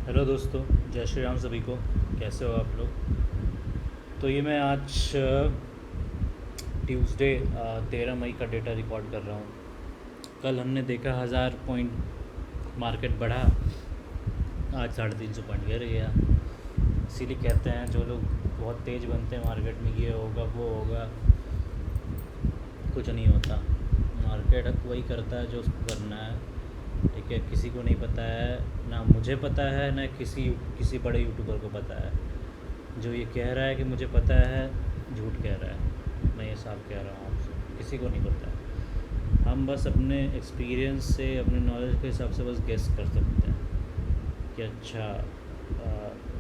Hello दोस्तों, जय श्री राम सभी को। कैसे हो आप लोग? तो ये मैं आज ट्यूसडे 13 मई का डेटा रिकॉर्ड कर रहा हूँ। कल हमने देखा 1000 पॉइंट मार्केट बढ़ा, आज 350 पॉइंट गिर गया। इसीलिए कहते हैं जो लोग बहुत तेज़ बनते हैं मार्केट में, ये होगा वो होगा, कुछ नहीं होता। मार्केट वही करता है जो उसको करना है। ठीक है, किसी को नहीं पता है, ना मुझे पता है, ना किसी बड़े यूट्यूबर को पता है। जो ये कह रहा है कि मुझे पता है, झूठ कह रहा है। मैं ये साफ कह रहा हूँ आपसे, किसी को नहीं पता है। हम बस अपने एक्सपीरियंस से, अपने नॉलेज के हिसाब से बस गेस कर सकते हैं कि अच्छा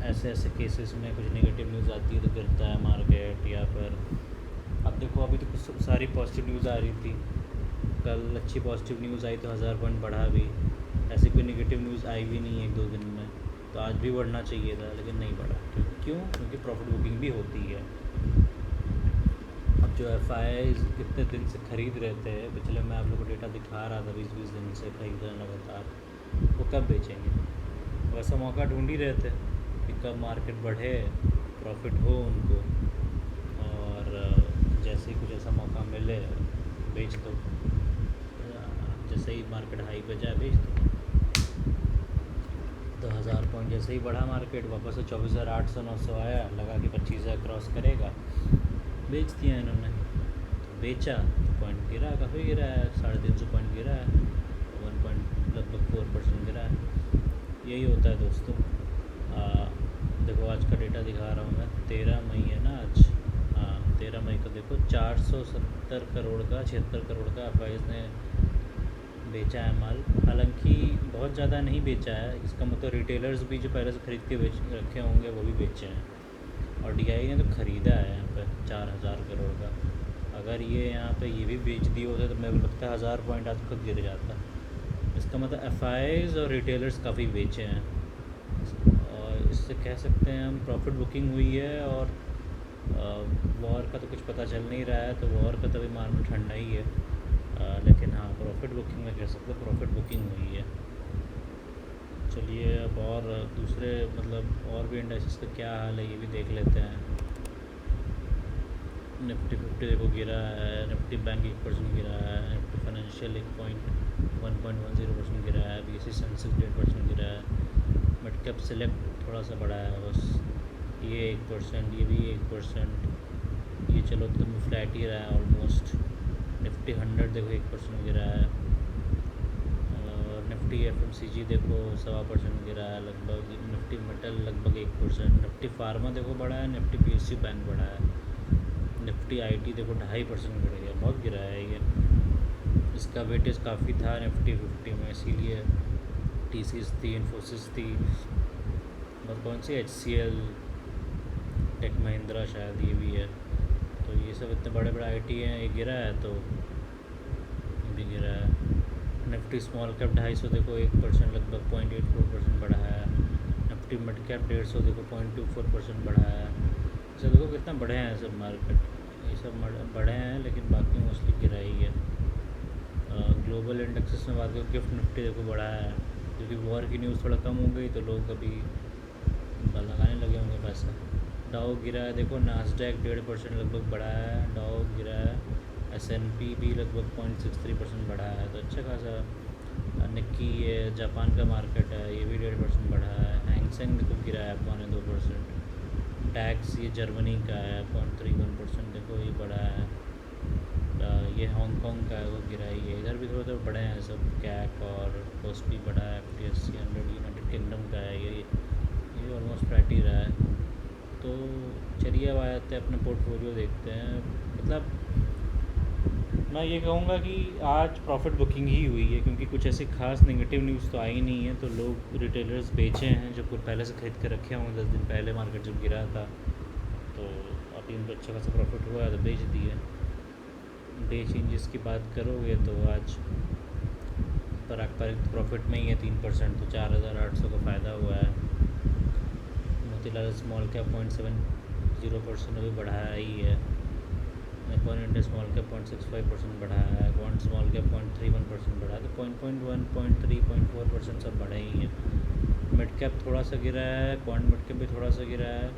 ऐसे ऐसे केसेस में कुछ नेगेटिव न्यूज़ आती है तो गिरता है मार्केट। या फिर अब देखो, अभी तो कुछ सारी पॉजिटिव न्यूज़ आ रही थी। कल अच्छी पॉजिटिव न्यूज़ आई तो 1000 पॉइंट बढ़ा भी। ऐसी कोई नेगेटिव न्यूज़ आई भी नहीं एक दो दिन में, तो आज भी बढ़ना चाहिए था लेकिन नहीं बढ़ा। क्यों? क्योंकि प्रॉफिट बुकिंग भी होती है। अब जो एफ आई कितने दिन से ख़रीद रहे थे, पिछले मैं आप लोग को डेटा दिखा रहा था, 20-20 दिन से खरीद रहे हैं लगातार, वो कब बेचेंगे? वैसा मौका ढूंढ ही रहे थे कि कब मार्केट बढ़े, प्रॉफिट हो उनको, और जैसे ही कुछ ऐसा मौका मिले बेच दो। जैसे ही मार्केट हाई पे जाए बेच दो। तो 1000 पॉइंट जैसे ही बढ़ा मार्केट, वापस से 24,800-900 आया, लगा कि 25,000 क्रॉस करेगा, बेच दिया इन्होंने। तो बेचा तो पॉइंट गिरा, काफ़ी गिरा है, 350 पॉइंट गिरा है, 1.4% गिरा है। यही होता है दोस्तों। देखो आज का डेटा दिखा रहा हूँ मैं, 13 मई है ना आज। हाँ, 13 मई को देखो 470 करोड़ का, 76 करोड़ का एफआईज ने बेचा है माल। हालांकि बहुत ज़्यादा नहीं बेचा है, इसका मतलब रिटेलर्स भी जो पहले से ख़रीद के बेच रखे होंगे वो भी बेचे हैं। और डीआई ने तो ख़रीदा है यहाँ पे 4000 करोड़ का। अगर ये यहाँ पे ये भी बेच दिए होते तो मेरे को लगता है 1000 पॉइंट आज खुद गिर जाता। इसका मतलब एफआईज और रिटेलर्स काफ़ी बेचे हैं, और इससे कह सकते हैं हम प्रॉफिट बुकिंग हुई है। और वॉर का तो कुछ पता चल नहीं रहा है, तो वॉर का तभी मार्केट ठंडा ही है। लेकिन हाँ, प्रॉफिट बुकिंग में कह सकते हैं प्रॉफिट बुकिंग हुई है। चलिए अब और दूसरे मतलब और भी इंडेक्सेस का क्या हाल है ये भी देख लेते हैं। निफ्टी 50 देखो गिरा है, निफ्टी बैंक 1% गिरा है, निफ्टी फाइनेंशियल 1.10% गिरा है, BSE सेंसेक्स 1.5% गिरा है, मिड कैप सेलेक्ट थोड़ा सा बढ़ा है बस, ये 1%, ये भी 1%। ये चलो तो फ्लैट ही रहा है ऑलमोस्ट। निफ्टी 100 देखो 1% गिरा है, और निफ्टी FMCG देखो 1.25% गिरा है लगभग, निफ्टी मेटल लगभग 1%, निफ्टी फार्मा देखो बढ़ा है, निफ्टी PSU बैंक बढ़ा है, निफ्टी IT देखो 2.5% गिर गया, बहुत गिरा है ये। इसका वेटेज काफ़ी था निफ्टी 50 में, इसीलिए TCS थी, इन्फोसिस थी, और कौन सी HCL, टेक महिंद्रा शायद ये भी है। तो ये सब इतने बड़े बड़े IT हैं, ये गिरा है तो ये भी गिरा है। निफ्टी स्मॉल कैप 250 देखो 1% लगभग 0.84% बढ़ा है, निफ्टी मिड कैप 150 देखो 0.24% बढ़ा है। अच्छा देखो कितना बढ़े हैं सब मार्केट, ये सब बढ़े हैं, लेकिन बाकी मोस्टली गिरा ही है। ग्लोबल इंडेक्सेस में बात करें, गिफ्ट निफ्टी देखो बढ़ा है, क्योंकि वॉर की न्यूज़ थोड़ा कम हो गई तो लोग अभी लगाने लगे होंगे पैसा। डाउ गिरा है देखो, नास्डैक 1.5% लगभग बढ़ा है, डाउ गिरा है, S&P भी लगभग 0.63% बढ़ा है, तो अच्छा खासा। निक्की ये जापान का मार्केट है, ये भी 1.5% बढ़ा है। हैंगसेंग देखो गिरा है 0.2%। डैक्स ये जर्मनी का है 0.31%, देखो ये बढ़ा है। ये हांगकॉन्ग का है, वो गिरा ही है। इधर भी थोड़े थोड़े बढ़े हैं सब, कैक और कोस्पी बढ़ा है, FTSE 100 यूनाइटेड किंगडम का है, ये ऑलमोस्ट फ्लैट ही रहा है। तो चलिए अब आते हैं अपने पोर्टफोलियो देखते हैं। मतलब मैं ये कहूँगा कि आज प्रॉफिट बुकिंग ही हुई है, क्योंकि कुछ ऐसी खास नेगेटिव न्यूज़ तो आई नहीं है। तो लोग रिटेलर्स बेचे हैं जो कुछ पहले से ख़रीद कर रखे होंगे 10 दिन पहले मार्केट जब गिरा था, तो अभी उनको अच्छा खासा प्रॉफिट हुआ है तो बेच दिए। डे चेंजेस की बात करोगे तो आज पारंपरिक प्रॉफिट में ही है 3%, तो 4,800 का फ़ायदा हुआ है। मोतीलाल स्मॉल कैप 0.70% अभी बढ़ाया ही है। निपॉन इंडिया स्मॉल कैप 0.65% बढ़ा है, क्वांट स्मॉल कैप 0.31% बढ़ा है, तो 0.1, 0.3, 0.4% सब बढ़े ही हैं। मिड कैप थोड़ा सा गिरा है, क्वांट मिड कैप भी थोड़ा सा गिरा है,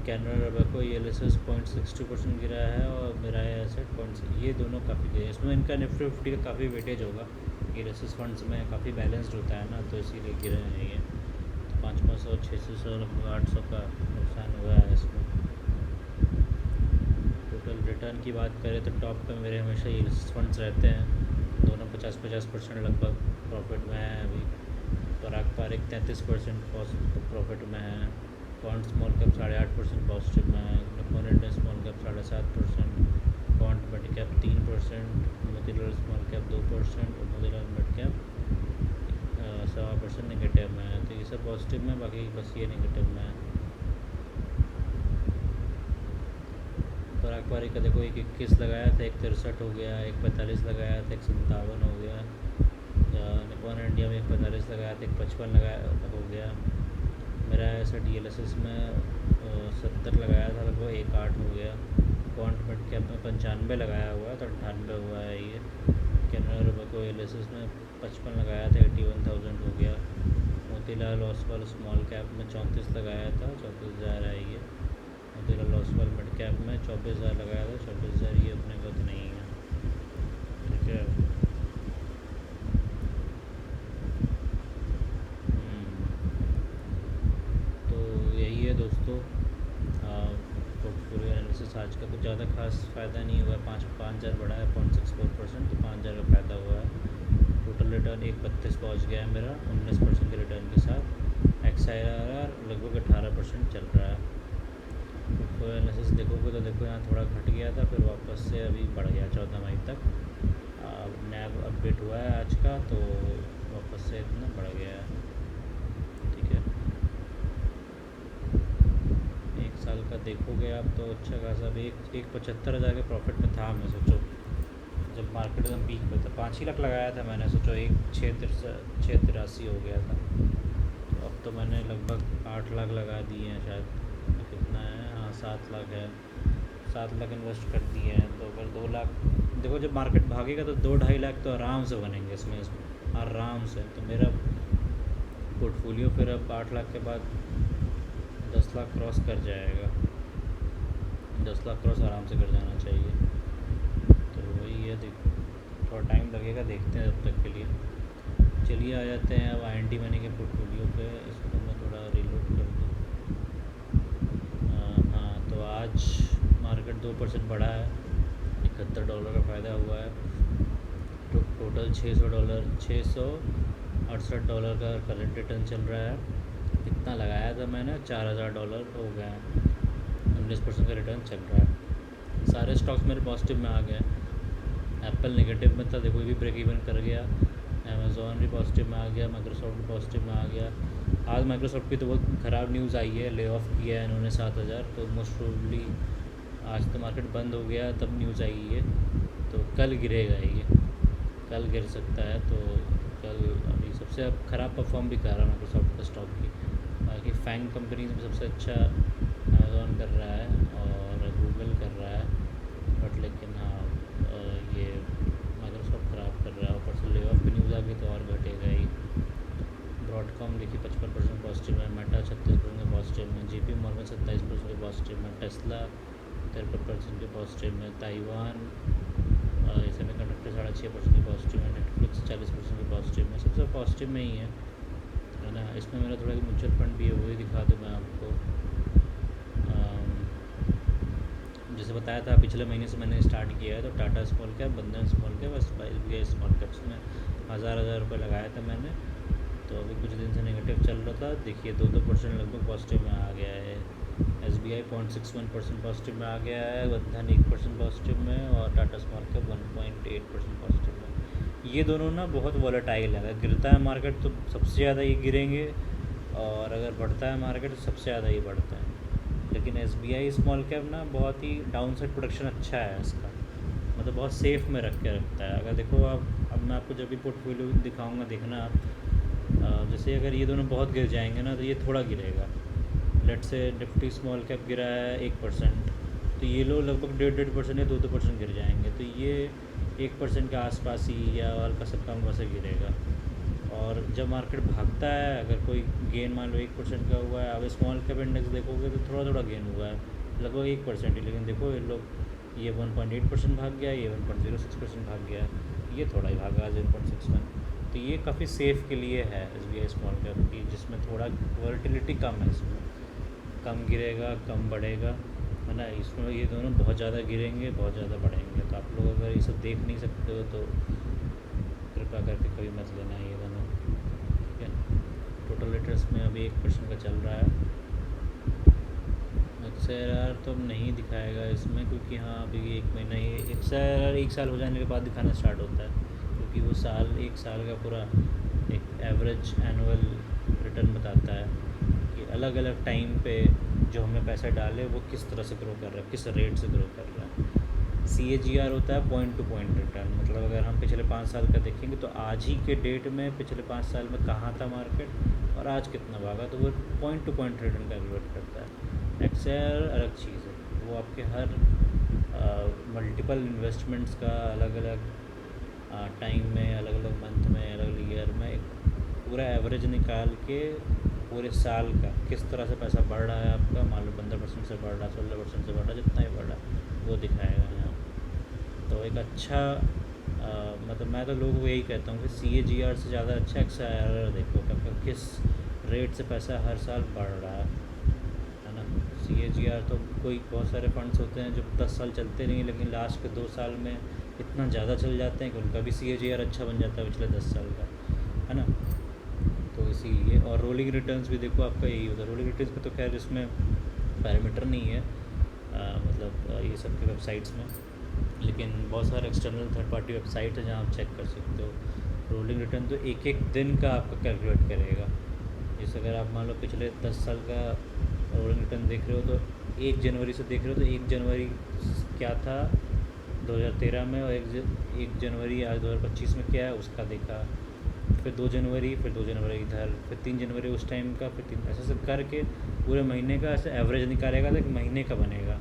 कैनरा रोबेको ELSS 0.62% गिरा है और मेरा एसेट पॉइंट्स, ये दोनों काफ़ी गिरे। इसमें इनका निफ्टी 50 का काफ़ी वेटेज होगा, ELSS फंड्स में काफ़ी बैलेंस्ड होता है ना, तो इसीलिए गिरे हैं ये। तो 500 600 लगभग 800 का नुकसान हुआ है इसमें। टोटल रिटर्न की बात करें तो टॉप पे मेरे हमेशा ELSS फंड्स रहते हैं, दोनों 50% लगभग प्रॉफिट में है अभी। पराग पारिक 33% प्रॉफिट में है, क्वांट स्मॉल कैप 8.5% पॉजिटिव में है, Nippon India small cap 7.5%, quant mid cap 3%, Motilal small cap 2% और मोतीलाल मिड कैप 1.25% नेगेटिव में है। तो ये सब पॉजिटिव में, बाकी बस ये नेगेटिव में है। पराग पारिक का देखो 1.21 लगाया था, 1.63 हो गया, 1.45 लगाया था, 1.57 हो गया। निप्पॉन इंडिया में 1.45 लगाया था, 1.55 लगाया हो गया। मेरा एसेट ELSS में 70 लगाया था, लगभग 1.8 हो गया। क्वांट मिड कैप में 95 लगाया हुआ है तो 98 हुआ है ये। कैनरा रोबेको ELSS में 55 लगाया था, 81,000 हो गया। मोतीलाल ओसवाल स्मॉल कैप में 34 लगाया था, 34,000 है ये। मोतीलाल ओसवाल मिड कैप में 24,000 लगाया था, 24,000 ये अपने को तो नहीं है, ठीक है। तो यही है दोस्तों, पोर्टफोलियो एनालिसिस आज का कुछ ज़्यादा खास फ़ायदा नहीं हुआ है। 5,000 बढ़ा है 0.64%, तो 5,000 का फ़ायदा हुआ है। टोटल रिटर्न 1.32 पहुँच गया है मेरा 19% के रिटर्न के साथ। XIRR लगभग 18% चल रहा है। पोर्टफोलियो एनालिसिस देखोगे तो देखो यहाँ थोड़ा घट गया था, फिर वापस से अभी बढ़ गया 14 मई तक। नया अपडेट हुआ है आज का, तो वापस से इतना बढ़ गया है, ठीक है। 1 साल का देखोगे आप तो अच्छा खासा, अभी 1,75,000 के प्रॉफिट में था। मैं सोचो जब मार्केट एकदम पीक पे था 5 ही लाख लगाया था मैंने, सोचो 6,83 हो गया था। तो अब तो मैंने लगभग 8 लाख लगा दिए हैं शायद, कितना है, हाँ 7 लाख है, 7 लाख इन्वेस्ट कर दिए हैं। तो अगर 2 लाख देखो, जब मार्केट भागेगा तो 2-2.5 लाख तो आराम से बनेंगे इसमें आराम से। तो मेरा पोर्टफोलियो फिर अब 8 लाख के बाद 10 लाख क्रॉस कर जाएगा, 10 लाख क्रॉस आराम से कर जाना चाहिए। तो वही है, देखो थोड़ा टाइम लगेगा, देखते हैं तब तक के लिए। चलिए आ जाते हैं अब INT मनी के पोर्टफोलियो पे। इसको मैं थोड़ा रिलोड कर दूँ। हाँ, तो आज मार्केट 2% बढ़ा है, $71 का फ़ायदा हुआ है। टोटल $668 का करंट रिटर्न चल रहा है। कितना लगाया था मैंने, $4,000 हो गया है, 19% का रिटर्न चल रहा है। सारे स्टॉक्स मेरे पॉजिटिव में आ गए। एप्पल नेगेटिव में था, देखो ये भी ब्रेक इवन कर गया। अमेज़ॉन भी पॉजिटिव में आ गया, माइक्रोसॉफ्ट भी पॉजिटिव में आ गया। आज माइक्रोसॉफ्ट की तो बहुत ख़राब न्यूज़ आई है, ले ऑफ किया है इन्होंने 7,000, तो मोस्ट प्रोबेबली आज तो मार्केट बंद हो गया तब न्यूज़ आई है, तो कल गिरेगा ये, कल गिर सकता है। तो कल अभी सबसे अब ख़राब परफॉर्म भी कर रहा है माइक्रोसॉफ्ट का स्टॉक की। बाकी फैंग कंपनीज में सबसे अच्छा अमेज़ॉन कर रहा है और गूगल कर रहा है, बट लेकिन हाँ ये माइक्रोसॉफ्ट ख़राब कर रहा है। ऊपर से ले ऑफ की न्यूज़ आ गई तो और घटेगा ही। ब्रॉडकॉम देखिए 55% पॉजिटिव है, मेटा 36% के पॉजिटिव में, JP मॉर्गन 27% के पॉजिटिव में, टेस्ला 53% के पॉजिटिव में, ताइवान सेमीकंडक्टर 6.5% के पॉजिटिव में, नेटफ्लिक्स 40% के पॉजिटिव में, सबसे पॉजिटिव में ही है ना। इसमें मेरा थोड़ा म्यूचुअल फंड भी है, वही दिखा दूँ मैं आपको। जैसे बताया था पिछले महीने से मैंने स्टार्ट किया है, तो टाटा स्मॉल कैप, बंधन small cap, SBI small caps में 1,000 रुपये लगाया था मैंने। तो अभी कुछ दिन से नेगेटिव चल रहा था, देखिए 2% लगभग पॉजिटिव में आ गया है। SBI 0.61% पॉजिटिव में आ गया है, बंधन 1% पॉजिटिव में और टाटा स्मॉल कैप 1.8% पॉजिटिव में। ये दोनों ना बहुत वॉलेटाइल है, अगर गिरता है मार्केट तो सबसे ज़्यादा ये गिरेंगे, और अगर बढ़ता है मार्केट तो सबसे ज़्यादा ये बढ़ता है। लेकिन SBI स्मॉल कैप ना बहुत ही डाउन साइड प्रोटेक्शन अच्छा है इसका, मतलब बहुत सेफ़ में रख के रखता है। अगर देखो आप, अब मैं आपको जब भी पोर्टफोलियो दिखाऊंगा देखना आप, जैसे अगर ये दोनों बहुत गिर जाएंगे ना तो ये थोड़ा गिरेगा। लेट से निफ्टी स्मॉल कैप गिरा है 1%, तो ये लोग लगभग 1.5% या 2% गिर जाएंगे, तो ये 1% के आसपास ही या हल्का सा कम वैसे गिरेगा। और जब मार्केट भागता है, अगर कोई गेन मान लो 1% का हुआ है। अब स्मॉल कैप इंडेक्स देखोगे तो थोड़ा थोड़ा गेन हुआ है, लगभग 1% ही, लेकिन देखो ये लोग ये 1.8% भाग गया, ये 1.06% भाग गया, ये थोड़ा ही भागा 0.61। तो ये काफ़ी सेफ़ के लिए है SBI स्मॉल कैप की, जिसमें थोड़ा वॉलेटिलिटी कम है, इसमें कम गिरेगा कम बढ़ेगा, है ना। इसमें ये दोनों बहुत ज़्यादा गिरेंगे बहुत ज़्यादा बढ़ेंगे। तो आप लोग अगर ये सब देख नहीं सकते हो तो कृपया करके कभी मत लेना ये दोनों, ठीक है। टोटल रिटर्न्स में अभी 1% का चल रहा है। XRR तो अब नहीं दिखाएगा इसमें, क्योंकि हाँ अभी 1 महीना ही, XRR 1 साल हो जाने के बाद दिखाना स्टार्ट होता है, क्योंकि वो 1 साल का पूरा एक एवरेज एनुअल रिटर्न बताता है कि अलग अलग टाइम पे जो हमने पैसा डाले वो किस तरह से ग्रो कर रहा है, किस रेट से ग्रो कर रहा है। CAGR होता है पॉइंट टू पॉइंट रिटर्न, मतलब अगर हम पिछले 5 साल का देखेंगे तो आज ही के डेट में पिछले 5 साल में कहाँ था मार्केट और आज कितना भागा, तो वो point two point return calculate करता है। XR अलग चीज़ है, वो आपके हर मल्टीपल इन्वेस्टमेंट्स का अलग अलग टाइम में, अलग अलग मंथ में, अलग अलग ईयर में एक पूरा एवरेज निकाल के पूरे साल का किस तरह से पैसा बढ़ रहा है आपका, मान लो 15% से बढ़ रहा, 16% से बढ़ रहा, जितना ही बढ़ रहा वो दिखाएगा यहाँ। तो एक अच्छा मतलब मैं तो लोगों को यही कहता हूँ कि CAGR से ज़्यादा अच्छा XRR देखो कि आपका किस रेट से पैसा हर साल बढ़ रहा है ना। CAGR तो कोई बहुत सारे फंड्स होते हैं जो 10 साल चलते नहीं, लेकिन लास्ट के 2 साल में इतना ज़्यादा चल जाते हैं कि उनका भी CAGR अच्छा बन जाता है पिछले 10 साल का, है ना। तो इसीलिए, और रोलिंग रिटर्न्स भी देखो आपका यही होता है। रोलिंग रिटर्न्स में तो खैर इसमें पैरामीटर नहीं है मतलब ये सब के वेबसाइट्स में, लेकिन बहुत सारे एक्सटर्नल थर्ड पार्टी वेबसाइट है जहाँ आप चेक कर सकते हो। रोलिंग रिटर्न तो एक एक दिन का आपका कैलकुलेट करेगा। जैसे अगर आप मान लो पिछले 10 साल का रोलिंग रिटर्न देख रहे हो तो 1 जनवरी से देख रहे हो तो 1 जनवरी क्या था 2013 में, और 1 जनवरी आज 2025 में क्या है उसका देखा, फिर 2 जनवरी, फिर 2 जनवरी इधर, फिर 3 जनवरी उस टाइम का, फिर 3, ऐसे सब करके पूरे महीने का ऐसे एवरेज निकालेगा तो 1 महीने का बनेगा,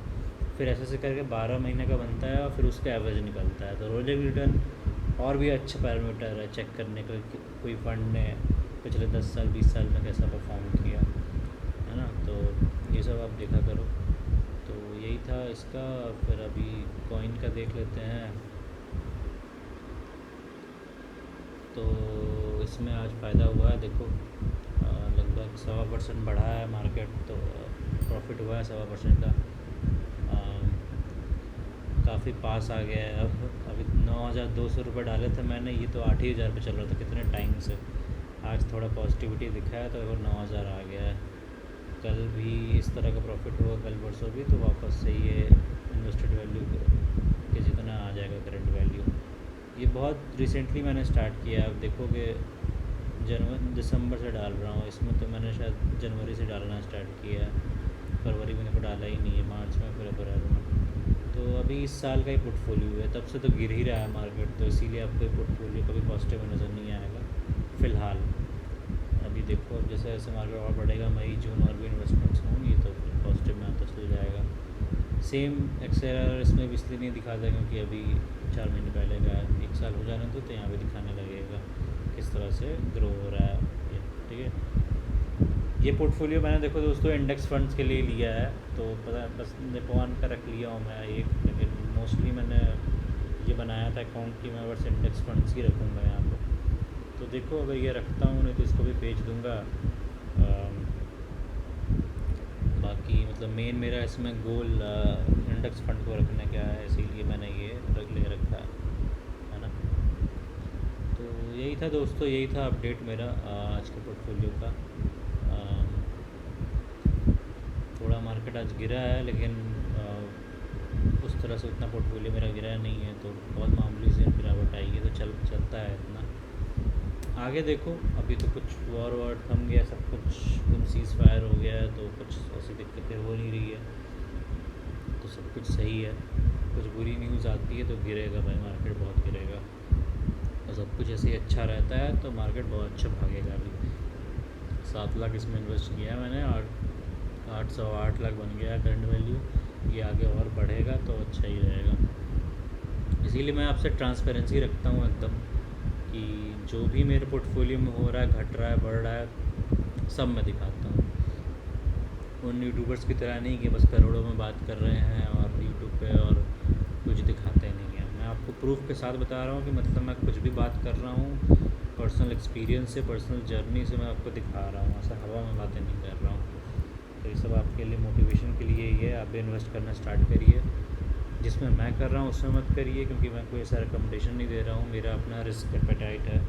फिर ऐसे से करके 12 महीने का बनता है और फिर उसका एवरेज निकलता है। तो रोलिंग रिटर्न और भी अच्छा पैरामीटर है चेक करने का कि कोई फ़ंड ने पिछले 10 साल 20 साल में कैसा परफॉर्म किया, है ना। तो ये सब आप देखा करो। तो यही था इसका। फिर अभी कॉइन का देख लेते हैं। तो इसमें आज फ़ायदा हुआ है, देखो लगभग 1.25% बढ़ा है मार्केट, तो प्रॉफिट हुआ है 1.25% का, काफ़ी पास आ गया है। अब अभी 9,200 रुपये डाले थे मैंने, ये तो 8,000 पे चल रहा था कितने टाइम से। आज थोड़ा पॉजिटिविटी दिखा है तो 9,000 आ गया है। कल भी इस तरह का प्रॉफिट होगा, कल परसों भी, तो वापस से ये इन्वेस्टेड वैल्यू के जितना आ जाएगा करंट वैल्यू। ये बहुत रिसेंटली मैंने स्टार्ट किया, अब देखोगे दिसंबर से डाल रहा हूँ इसमें, तो मैंने शायद जनवरी से डालना स्टार्ट किया है, फरवरी में तो डाला ही नहीं है, मार्च में फिर अप्रैल में। तो अभी इस साल का ही पोर्टफोलियो है, तब से तो गिर ही रहा है मार्केट, तो इसीलिए आपको पोर्टफोलियो कभी पॉजिटिव नज़र नहीं आएगा फ़िलहाल। अभी देखो अब जैसे जैसे मार्केट और बढ़ेगा, मई जून और भी इन्वेस्टमेंट्स होंगी तो फिर पॉजिटिव में आता चल जाएगा। सेम XRR इसमें भी इसलिए नहीं दिखाता क्योंकि अभी 4 महीने पहले का 1 साल हो जाने तो यहाँ पे दिखाने लगेगा किस तरह से ग्रो हो रहा है ये, ठीक है। ये पोर्टफोलियो मैंने देखो दोस्तों इंडेक्स फंड्स के लिए लिया है, तो पता बस निपॉन का रख लिया हूँ मैं एक, लेकिन मोस्टली मैंने ये बनाया था अकाउंट कि मैं बस इंडेक्स फंड्स ही रखूँगा यहाँ पर। तो देखो अगर ये रखता हूँ नहीं तो इसको भी बेच दूँगा। बाकी मतलब मेन मेरा इसमें गोल इंडेक्स फंड को रखने का है, इसीलिए मैंने ये ले रखा है ना। तो यही था दोस्तों, यही था अपडेट मेरा आज के पोर्टफोलियो का। थोड़ा मार्केट आज गिरा है, लेकिन उस तरह से उतना पोर्टफोलियो मेरा गिरा नहीं है, तो बहुत मामूली से गिरावट आई है, तो चलता है इतना। आगे देखो, अभी तो कुछ वॉर थम गया, सब कुछ सीज़ फायर हो गया है, तो कुछ ऐसी दिक्कतें हो नहीं रही है, तो सब कुछ सही है। कुछ बुरी न्यूज़ आती है तो गिरेगा भाई, मार्केट बहुत गिरेगा, और सब कुछ ऐसे ही अच्छा रहता है तो मार्केट बहुत अच्छा भागेगा। अभी 7 लाख इसमें इन्वेस्ट किया है मैंने, और 808 लाख बन गया है करंट वैल्यू। ये आगे और बढ़ेगा तो अच्छा ही रहेगा। इसीलिए मैं आपसे ट्रांसपेरेंसी रखता हूँ एकदम, कि जो भी मेरे पोर्टफोलियो में हो रहा है, घट रहा है, बढ़ रहा है, सब मैं दिखाता हूँ। उन यूट्यूबर्स की तरह नहीं कि बस करोड़ों में बात कर रहे हैं और यूट्यूब पे और कुछ दिखाते नहीं हैं। मैं आपको प्रूफ के साथ बता रहा हूँ कि मतलब मैं कुछ भी बात कर रहा हूँ पर्सनल एक्सपीरियंस से, पर्सनल जर्नी से मैं आपको दिखा रहा हूँ, ऐसा हवा में बातें नहीं कर रहा हूँ। तो ये सब आपके लिए मोटिवेशन के लिए ही है। आप भी इन्वेस्ट करना स्टार्ट करिए। जिसमें मैं कर रहा हूँ उसमें मत करिए, क्योंकि मैं कोई ऐसा रिकमेंडेशन नहीं दे रहा हूँ। मेरा अपना रिस्क एपेटाइट है,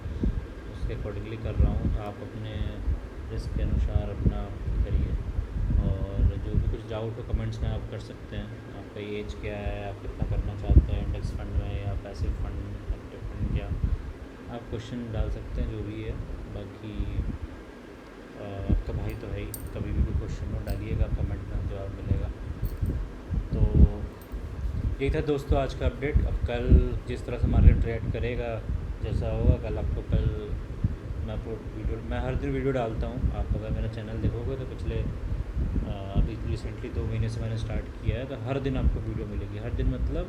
उसके अकॉर्डिंगली कर रहा हूँ। आप अपने रिस्क के अनुसार अपना करिए। और जो भी कुछ डाउट हो कमेंट्स में आप कर सकते हैं। आपका एज क्या है, आप कितना करना चाहते हैं इंडेक्स फंड में या पैसिव फंड, एक्टिव फंड, क्या आप क्वेश्चन डाल सकते हैं, जो भी है। बाकी आपका भाई तो है ही, कभी भी कोई क्वेश्चन हो डालिएगा कमेंट में, जवाब मिलेगा। तो यही था दोस्तों आज का अपडेट। अब कल जिस तरह से मार्केट रिएक्ट करेगा, जैसा होगा कल आपको, कल मैं हर दिन वीडियो डालता हूँ। आप अगर मेरा चैनल देखोगे तो पिछले अभी रिसेंटली 2 महीने से मैंने स्टार्ट किया है, तो हर दिन आपको वीडियो मिलेगी। हर दिन मतलब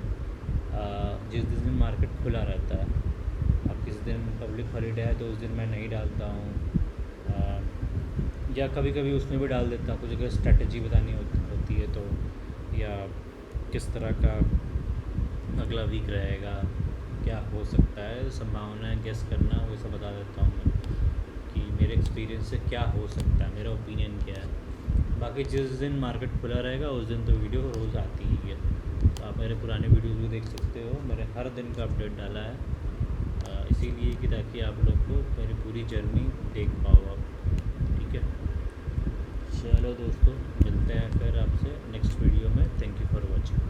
जिस दिन मार्केट खुला रहता है। अब किस दिन पब्लिक हॉलीडे है तो उस दिन मैं नहीं डालता हूँ, या कभी कभी उसमें भी डाल देता हूँ। कुछ अगर स्ट्रेटजी बतानी होती है तो, या किस तरह का अगला वीक रहेगा, क्या हो सकता है, संभावनाएं गेस करना, वो सब बता देता हूँ मैं कि मेरे एक्सपीरियंस से क्या हो सकता है, मेरा ओपिनियन क्या है। बाकी जिस दिन मार्केट खुला रहेगा उस दिन तो वीडियो रोज़ आती ही है। तो आप मेरे पुराने वीडियोज़ भी देख सकते हो, मैंने हर दिन का अपडेट डाला है, इसीलिए कि ताकि आप लोग को मेरी पूरी जर्नी देख पाओ आप। ठीक है, चलो दोस्तों, मिलते हैं फिर आपसे नेक्स्ट वीडियो में। Thank you for watching.